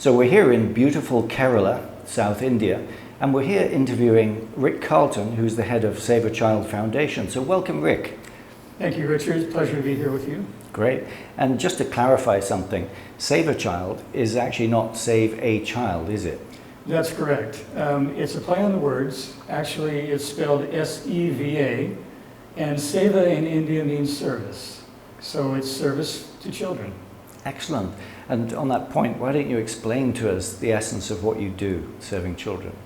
So we're here in beautiful Kerala, South India, and we're here interviewing Rick Carlton, who's the head of SevaChild Foundation. So welcome, Rick. Thank you, Richard. Pleasure to be here with you. Great. And just to clarify something, SevaChild is actually not Save a Child, is it? That's correct. It's a play on the words. Actually, it's spelled S-E-V-A, and Seva in India means service. So it's service to children. Excellent. And on that point, why don't you explain to us the essence of what you do, serving children?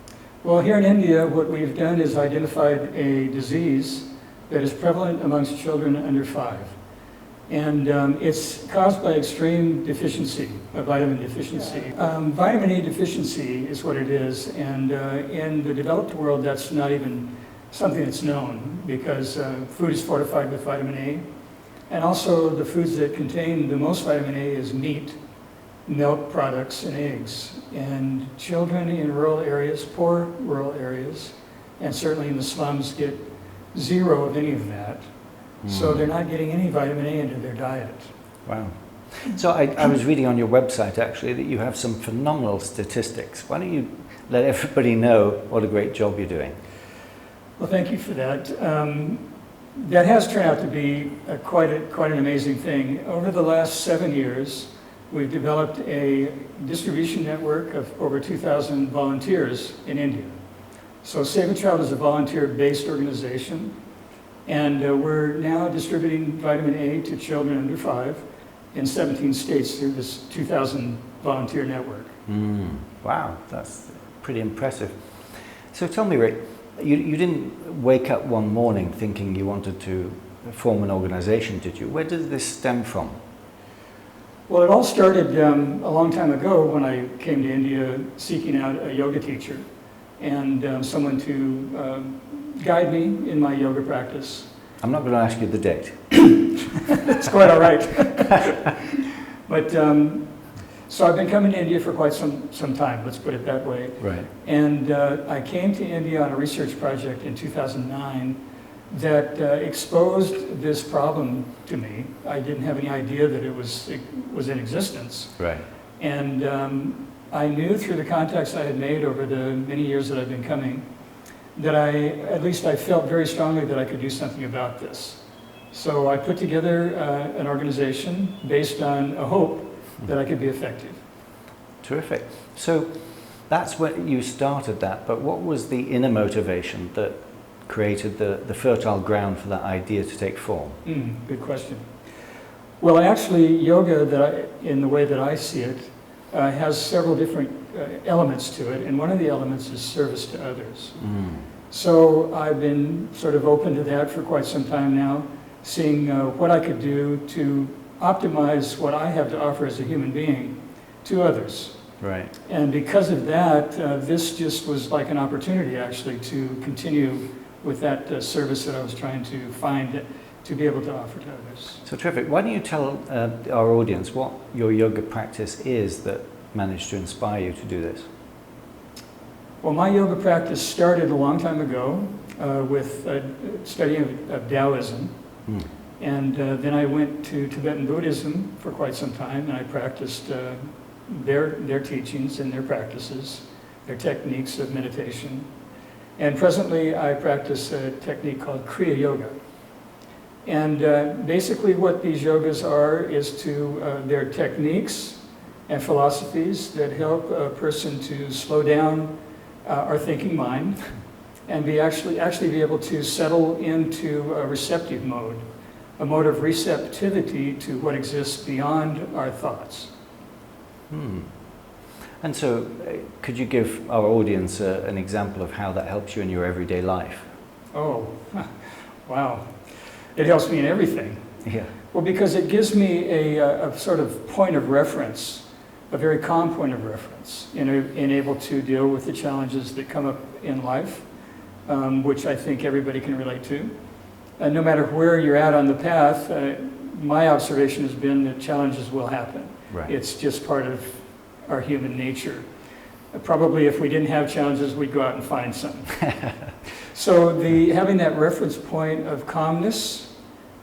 Well, here in India, what we've done is identified a disease that is prevalent amongst children under 5. And it's caused by extreme deficiency, a vitamin deficiency. Vitamin A deficiency is what it is, and in the developed world, that's not even something that's known, because food is fortified with vitamin A, and also the foods that contain the most vitamin A is meat, milk products, and eggs. And children in rural areas, poor rural areas, and certainly in the slums, get zero of any of that. So they're not getting any vitamin A into their diet. Wow. So I was reading on your website actually that you have some phenomenal statistics. Why don't you let everybody know what a great job you're doing? Well, thank you for that. That has turned out to be quite an amazing thing. Over the last 7 years, we've developed a distribution network of over 2,000 volunteers in India. So SevaChild is a volunteer-based organization. And we're now distributing vitamin A to children under 5 in 17 states through this 2,000 volunteer network. Wow, that's pretty impressive. So tell me, Rick, you didn't wake up one morning thinking you wanted to form an organization, did you? Where did this stem from? Well, it all started a long time ago when I came to India seeking out a yoga teacher and someone to guide me in my yoga practice. I'm not going to ask you the date. It's quite all right. But so I've been coming to India for quite some time, let's put it that way. Right. And I came to India on a research project in 2009 that exposed this problem to me. I didn't have any idea that it was in existence. Right. And I knew through the contacts I had made over the many years that I've been coming that at least I felt very strongly that I could do something about this. So I put together an organization based on a hope that I could be effective. Terrific. So that's when you started that, but what was the inner motivation that created the fertile ground for that idea to take form? Good question. Well, actually, yoga, in the way that I see it, has several different elements to it, and one of the elements is service to others. So I've been sort of open to that for quite some time now, seeing what I could do to optimize what I have to offer as a human being to others. Right. And because of that, this just was like an opportunity actually to continue with that service that I was trying to find to be able to offer to others. So terrific. Why don't you tell our audience what your yoga practice is that managed to inspire you to do this? Well, my yoga practice started a long time ago with studying of Taoism. And then I went to Tibetan Buddhism for quite some time, and I practiced their teachings and their practices, their techniques of meditation. And presently I practice a technique called Kriya Yoga. And basically what these yogas are is they're techniques and philosophies that help a person to slow down our thinking mind and actually be able to settle into a receptive mode, a mode of receptivity to what exists beyond our thoughts. And so could you give our audience an example of how that helps you in your everyday life? Oh, wow. It helps me in everything. Yeah. Well, because it gives me a sort of point of reference, a very calm point of reference, in able to deal with the challenges that come up in life, which I think everybody can relate to. No matter where you're at on the path, my observation has been that challenges will happen. Right. It's just part of our human nature. Probably if we didn't have challenges, we'd go out and find some. So having that reference point of calmness,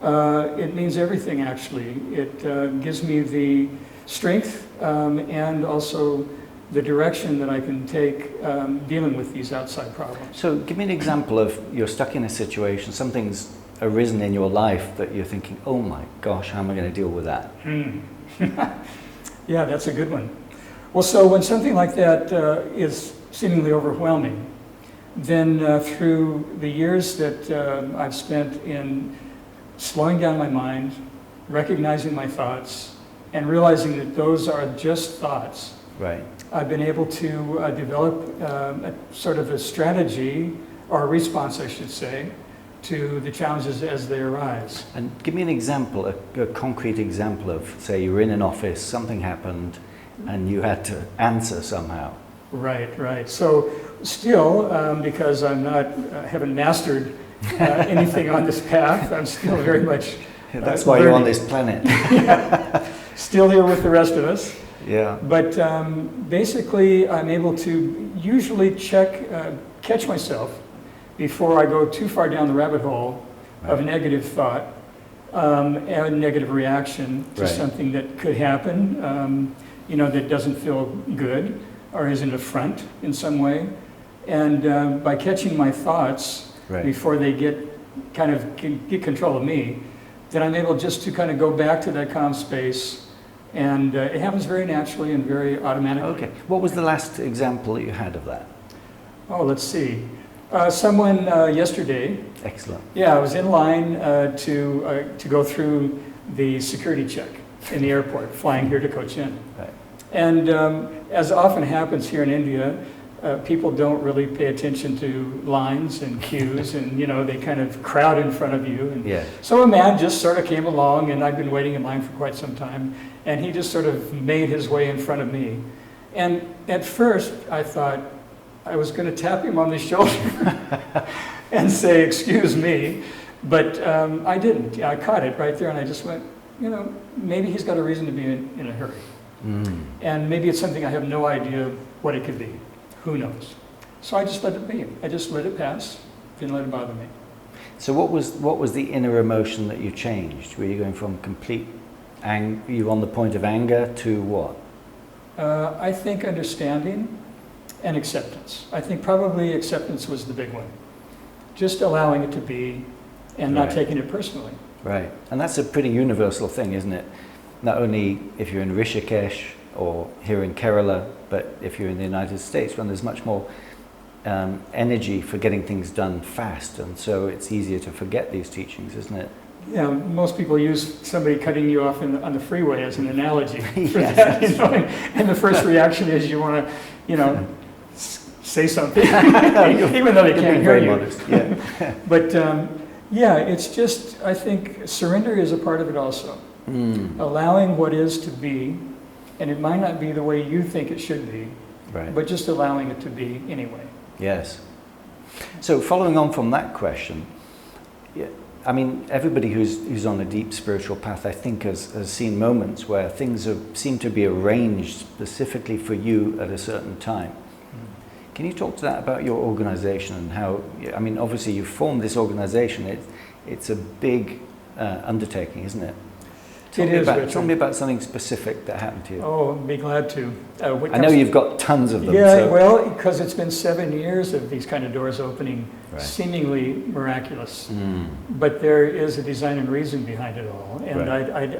it means everything actually. It gives me the strength and also the direction that I can take dealing with these outside problems. So give me an example of you're stuck in a situation, something's arisen in your life that you're thinking, oh my gosh, how am I going to deal with that? Yeah, that's a good one. Well, so when something like that is seemingly overwhelming, then through the years that I've spent in slowing down my mind, recognizing my thoughts, and realizing that those are just thoughts, right. I've been able to develop a sort of a strategy, or a response, I should say, to the challenges as they arise. And give me an example, a concrete example of, say, you were in an office, something happened, and you had to answer somehow. Right, right. So still, because I'm not, haven't mastered anything on this path, I'm still very much that's why you're on this planet. Yeah. Still here with the rest of us. Yeah. But basically, I'm able to usually catch myself before I go too far down the rabbit hole of a negative thought and a negative reaction to something that could happen, that doesn't feel good or is an affront in some way. And by catching my thoughts before they get control of me, then I'm able just to kind of go back to that calm space. And it happens very naturally and very automatically. Okay. What was the last example that you had of that? Oh, let's see. Someone yesterday. Excellent. Yeah, I was in line to go through the security check in the airport, flying here to Cochin. Right. And as often happens here in India, people don't really pay attention to lines and queues, and they kind of crowd in front of you. And so a man just sort of came along, and I'd been waiting in line for quite some time, and he just sort of made his way in front of me. And at first, I thought I was going to tap him on the shoulder and say, "Excuse me," but I didn't. I caught it right there, and I just went, maybe he's got a reason to be in a hurry. And maybe it's something I have no idea what it could be. Who knows? So I just let it be. I just let it pass. Didn't let it bother me. So what was the inner emotion that you changed? Were you going from complete you on the point of anger to what? I think understanding and acceptance. I think probably acceptance was the big one. Just allowing it to be and not taking it personally. Right. And that's a pretty universal thing, isn't it? Not only if you're in Rishikesh or here in Kerala, but if you're in the United States, when there's much more energy for getting things done fast, and so it's easier to forget these teachings, isn't it? Yeah, most people use somebody cutting you off on the freeway as an analogy for that, and the first reaction is you want to, say something, even though they can't hear you. Yeah. But it's just, I think surrender is a part of it also. Allowing what is to be, and it might not be the way you think it should be, but just allowing it to be anyway. Yes. So following on from that question, I mean, everybody who's on a deep spiritual path, I think, has seen moments where things seem to be arranged specifically for you at a certain time. Can you talk to that about your organization and how, I mean, obviously you formed this organization, it's a big undertaking, isn't it? Tell me about something specific that happened to you. Oh, I'd be glad to. I know you've got tons of them. Yeah, so. Well, because it's been 7 years of these kind of doors opening, seemingly miraculous. But there is a design and reason behind it all. And I'd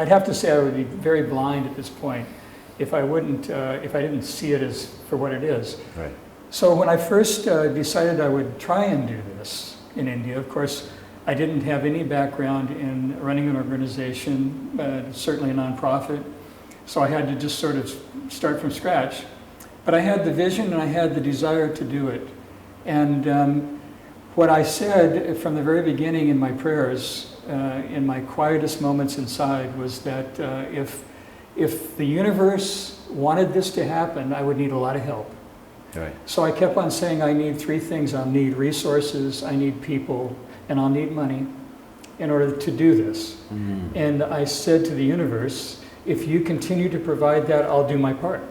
have to say I would be very blind at this point if I didn't see it as for what it is. Right. So when I first decided I would try and do this in India, of course, I didn't have any background in running an organization, certainly a nonprofit, so I had to just sort of start from scratch. But I had the vision and I had the desire to do it. And what I said from the very beginning in my prayers, in my quietest moments inside, was that if the universe wanted this to happen, I would need a lot of help. Right. So I kept on saying I need 3 things. I'll need resources, I need people, and I'll need money in order to do this. And I said to the universe, if you continue to provide that, I'll do my part.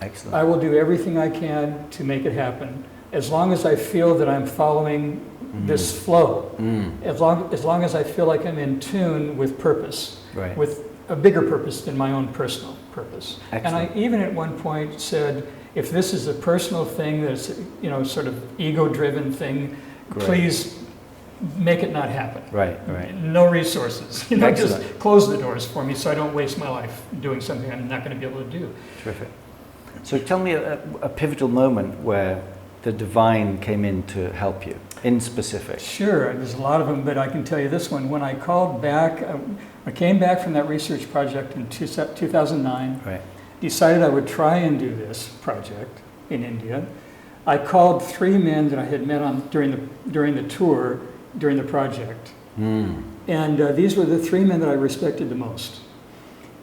Excellent. I will do everything I can to make it happen, as long as I feel that I'm following this flow, as long as I feel like I'm in tune with purpose, with a bigger purpose than my own personal purpose. Excellent. And I even at one point said, if this is a personal thing that's, sort of ego-driven thing, Great. Please make it not happen. Right. No resources. Just Excellent. close the doors for me so I don't waste my life doing something I'm not going to be able to do. Terrific. So tell me a pivotal moment where the divine came in to help you, in specific. Sure, there's a lot of them, but I can tell you this one. When I called back, I came back from that research project in 2009, Right. decided I would try and do this project in India. I called 3 men that I had met during the tour, during the project. And these were the 3 men that I respected the most.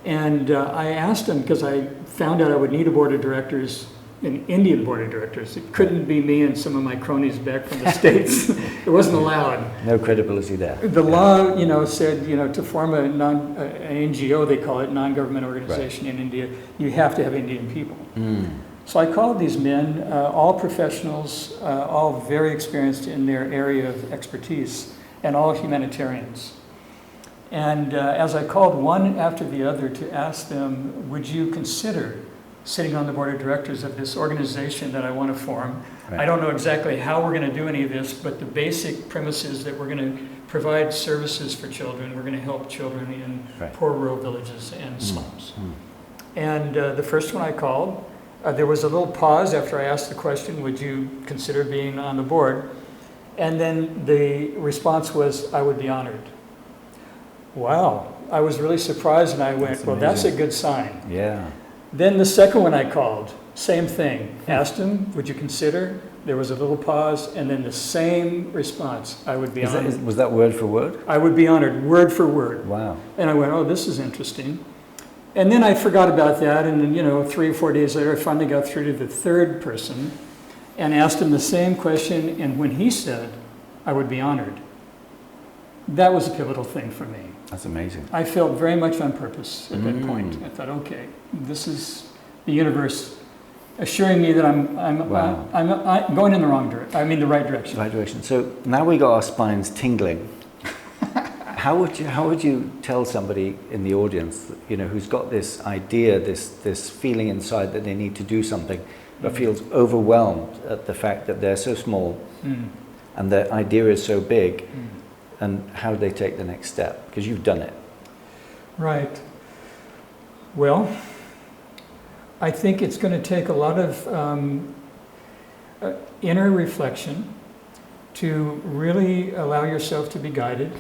And I asked them, because I found out I would need a board of directors, an Indian board of directors. It couldn't be me and some of my cronies back from the States. It wasn't allowed. No credibility there. The law, said, to form an NGO, they call it, non-government organization in India, you have to have Indian people. So I called these men, all professionals, all very experienced in their area of expertise, and all humanitarians. And as I called one after the other to ask them, would you consider sitting on the board of directors of this organization that I want to form? Right. I don't know exactly how we're going to do any of this, but the basic premise is that we're going to provide services for children. We're going to help children in poor rural villages and slums. And the first one I called, there was a little pause after I asked the question, would you consider being on the board? And then the response was, I would be honored. Wow. I was really surprised, and I went, well, that's a good sign. Yeah. Then the second one I called, same thing. Asked him, would you consider? There was a little pause, and then the same response, I would be honored. Was that word for word? I would be honored, word for word. Wow. And I went, oh, this is interesting. And then I forgot about that, and then, 3 or 4 days later, I finally got through to the third person and asked him the same question, and when he said, I would be honored, that was a pivotal thing for me. That's amazing. I felt very much on purpose at that point. I thought, okay, this is the universe assuring me that I'm going in the wrong direction. I mean, the right direction. Right direction. So now we got our spines tingling. How would you tell somebody in the audience, who's got this idea, this feeling inside that they need to do something, but feels overwhelmed at the fact that they're so small and their idea is so big, and how they take the next step? Because you've done it. Right. Well, I think it's going to take a lot of inner reflection to really allow yourself to be guided,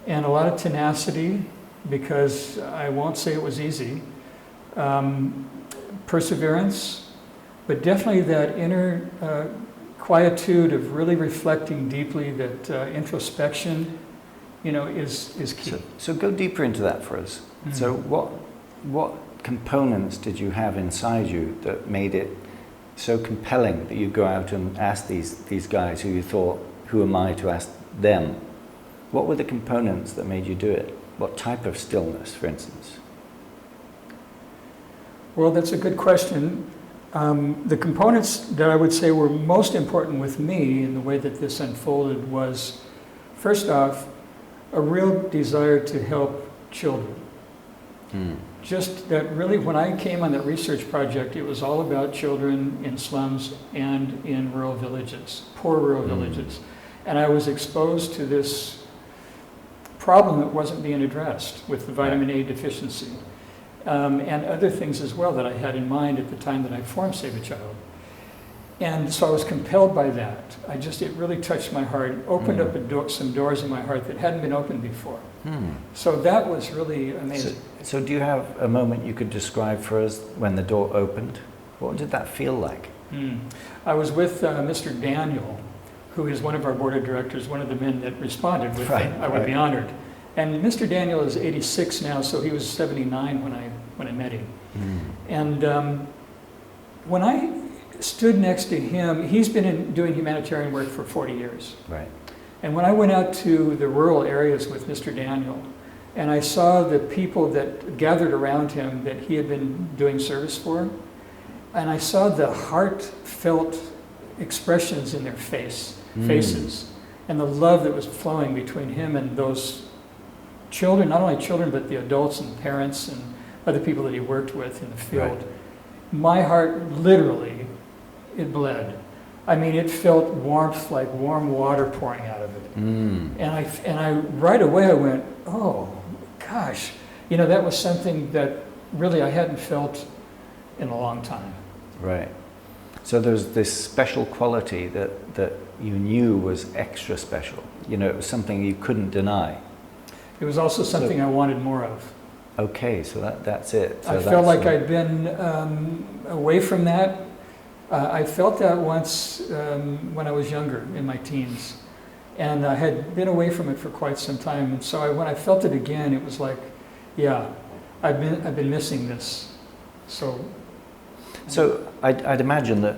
and a lot of tenacity, because I won't say it was easy, perseverance, but definitely that inner quietude of really reflecting deeply, that introspection, is key. So go deeper into that for us. So what components did you have inside you that made it so compelling that you go out and ask these guys who you thought, who am I to ask them? What were the components that made you do it? What type of stillness, for instance? Well, that's a good question. The components that I would say were most important with me in the way that this unfolded was, first off, a real desire to help children. Just that really, when I came on that research project, it was all about children in slums and in rural villages, poor rural villages. And I was exposed to this problem that wasn't being addressed with the vitamin A deficiency. And other things as well that I had in mind at the time that I formed SevaChild. And so I was compelled by that. It really touched my heart, opened up some doors in my heart that hadn't been opened before. So that was really amazing. So do you have a moment you could describe for us when the door opened? What did that feel like? I was with Mr. Daniel, who is one of our board of directors, one of the men that responded with I would be honored. And Mr. Daniel is 86 now, so he was 79 when I met him. And when I stood next to him, he's been doing humanitarian work for 40 years. Right. And when I went out to the rural areas with Mr. Daniel, and I saw the people that gathered around him that he had been doing service for, and I saw the heartfelt expressions in their faces, and the love that was flowing between him and those children, not only children, but the adults and parents and other people that he worked with in the field, Right. my heart literally, it bled. I mean, it felt warmth, like warm water pouring out of it. Mm. And I right away I went, oh gosh, you know, that was something that really I hadn't felt in a long time. Right. So there's this special quality that you knew was extra special. You know, it was something you couldn't deny. It was also something I wanted more of. Okay, so that's it. So I felt like I'd been away from that. I felt that once when I was younger, in my teens. And I had been away from it for quite some time. And so when I felt it again, it was like, yeah, I've been missing this. So I'd imagine that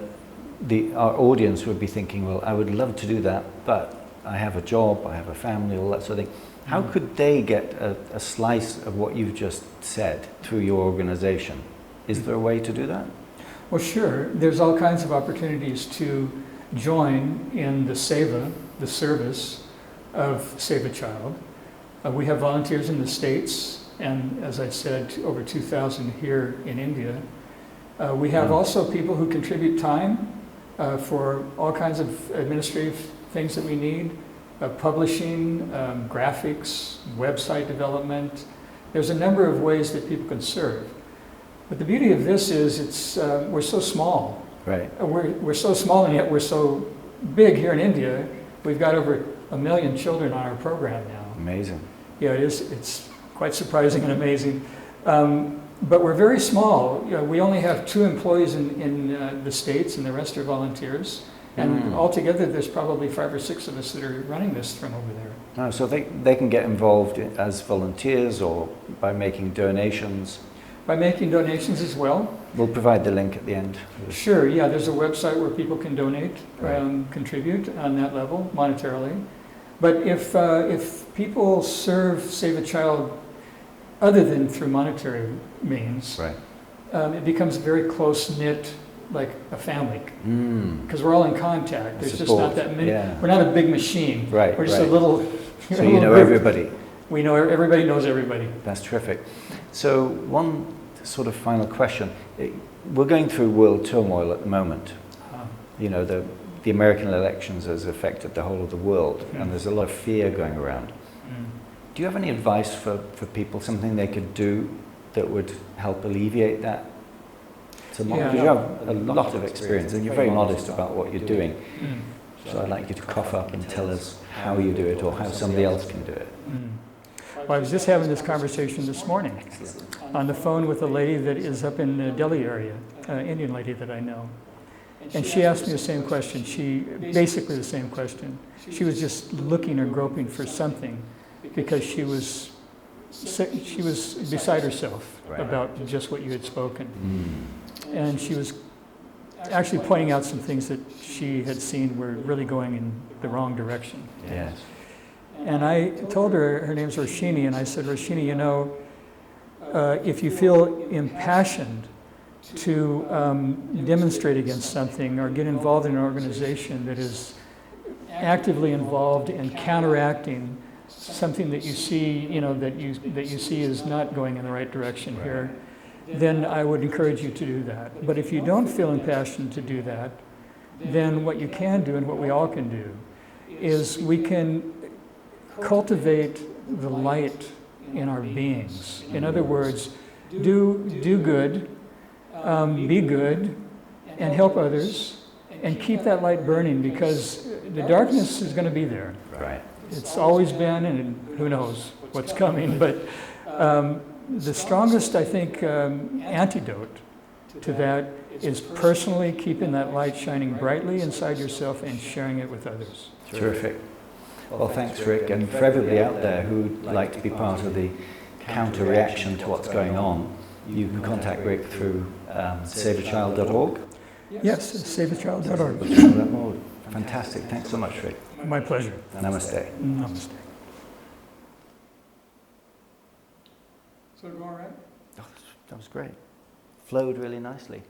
our audience would be thinking, well, I would love to do that, but I have a job, I have a family, all that sort of thing. How could they get a slice of what you've just said through your organization? Is there a way to do that? Well, sure. There's all kinds of opportunities to join in the Seva, the service of SevaChild. We have volunteers in the States, and as I said, over 2,000 here in India. We have also people who contribute time for all kinds of administrative things that we need, publishing, graphics, website development. There's a number of ways that people can serve. But the beauty of this is we're so small. Right. We're so small, and yet we're so big here in India. We've got over 1 million children on our program now. Amazing. Yeah, it is. It's quite surprising and amazing. But we're very small. You know, we only have 2 employees in the States, and the rest are volunteers. And altogether, there's probably 5 or 6 of us that are running this from over there. Oh, so they can get involved as volunteers or by making donations? By making donations as well. We'll provide the link at the end. Sure, yeah, there's a website where people can donate, Right. contribute on that level, monetarily. But if people serve SevaChild other than through monetary means, Right. It becomes very close-knit, like a family. Because we're all in contact. There's just Support, not that many. yeah. We're not a big machine. Right, We're just right. a little. So you know everybody. We know everybody knows everybody. That's terrific. So one sort of final question. We're going through world turmoil at the moment. You know, the American elections has affected the whole of the world, and there's a lot of fear going around. Do you have any advice for people, something they could do that would help alleviate that? Because you have a lot of experience, and you're very modest about what you're doing. So I'd like you to cough up and tell us how you do it or how somebody else can do it. Well, I was just having this conversation this morning on the phone with a lady that is up in the Delhi area, Indian lady that I know. And she asked me the same question, basically the same question. She was just looking or groping for something because she was beside herself about just what you had spoken. And she was actually pointing out some things that she had seen were really going in the wrong direction. Yes. And I told her, her name's Roshini, and I said, Roshini, you know, if you feel impassioned to demonstrate against something or get involved in an organization that is actively involved in counteracting something that you see, you know, that you see is not going in the right direction here, then I would encourage you to do that. But if you don't feel impassioned to do that, then what you can do and what we all can do is we can cultivate the light in our beings. In other words, do good, be good, and help others, and keep that light burning, because the darkness is going to be there. Right. It's always been, and who knows what's coming, but the strongest, I think, antidote to that is personally keeping that light shining brightly inside yourself and sharing it with others. Terrific. Well, thanks, Rick. And for everybody out there who'd like to be part of the counter-reaction to what's going on, you can contact Rick through SevaChild.org. Yes, SevaChild.org. Fantastic. Thanks so much, Rick. My pleasure. Namaste. Namaste. So go all right? Oh, that was great. Flowed really nicely.